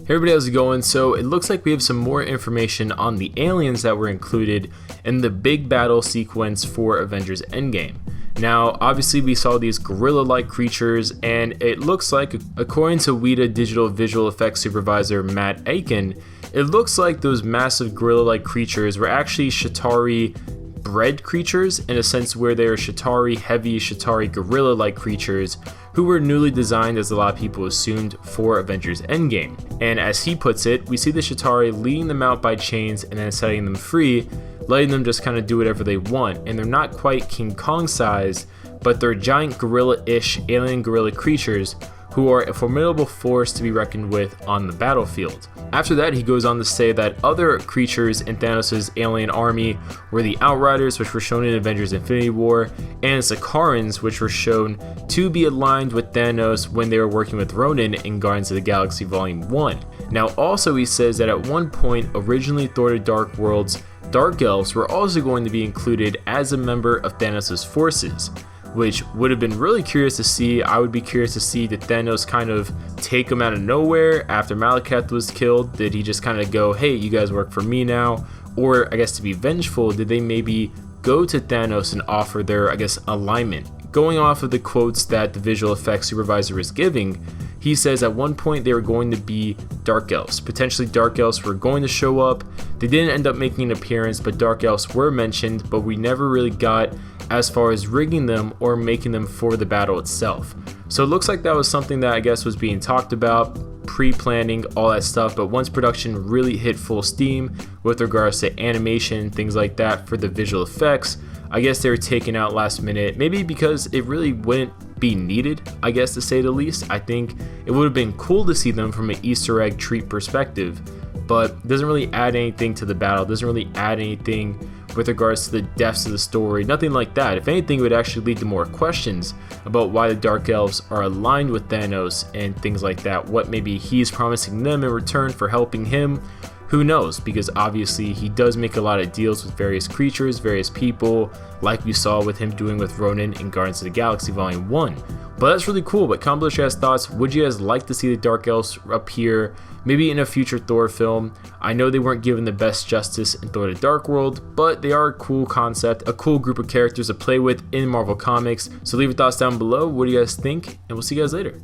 Hey everybody, how's it going? So it looks like we have some more information on the aliens that were included in the big battle sequence for Avengers Endgame. Now, obviously we saw these gorilla-like creatures, and it looks like, according to Weta Digital Visual Effects Supervisor Matt Aiken, it looks like those massive gorilla-like creatures were actually Chitauri bred creatures, in a sense where they are Chitauri heavy, Chitauri gorilla-like creatures who were newly designed, as a lot of people assumed, for Avengers Endgame. And as he puts it, we see the Chitauri leading them out by chains and then setting them free, letting them just kind of do whatever they want. And they're not quite King Kong sized, but they're giant gorilla-ish alien gorilla creatures who are a formidable force to be reckoned with on the battlefield. After that, he goes on to say that other creatures in Thanos' alien army were the Outriders, which were shown in Avengers Infinity War, and Sakarans, which were shown to be aligned with Thanos when they were working with Ronan in Guardians of the Galaxy Volume 1. Now also he says that at one point, originally Thor the Dark World's Dark Elves were also going to be included as a member of Thanos' forces, which would have been really curious to see. I would be curious to see, did Thanos kind of take him out of nowhere after Malekith was killed? Did he just kind of go, hey, you guys work for me now? Or I guess to be vengeful, did they maybe go to Thanos and offer their, I guess, alignment? Going off of the quotes that the visual effects supervisor is giving, he says at one point they were going to be Dark Elves. Potentially Dark Elves were going to show up. They didn't end up making an appearance, but Dark Elves were mentioned, but we never really got as far as rigging them or making them for the battle itself. So it looks like that was something that I guess was being talked about, pre-planning, all that stuff, but once production really hit full steam with regards to animation, things like that for the visual effects, I guess they were taken out last minute, maybe because it really wouldn't be needed, I guess, to say the least. I think it would have been cool to see them from an Easter egg treat perspective, but it doesn't really add anything to the battle, doesn't really add anything with regards to the depths of the story, nothing like that. If anything, it would actually lead to more questions about why the Dark Elves are aligned with Thanos and things like that. What maybe he's promising them in return for helping him. Who knows? Because obviously he does make a lot of deals with various creatures, various people, like we saw with him doing with Ronan in Guardians of the Galaxy Volume 1. But that's really cool. But comment below your guys' thoughts. Would you guys like to see the Dark Elves appear maybe in a future Thor film? I know they weren't given the best justice in Thor the Dark World, but they are a cool concept, a cool group of characters to play with in Marvel Comics. So leave your thoughts down below. What do you guys think? And we'll see you guys later.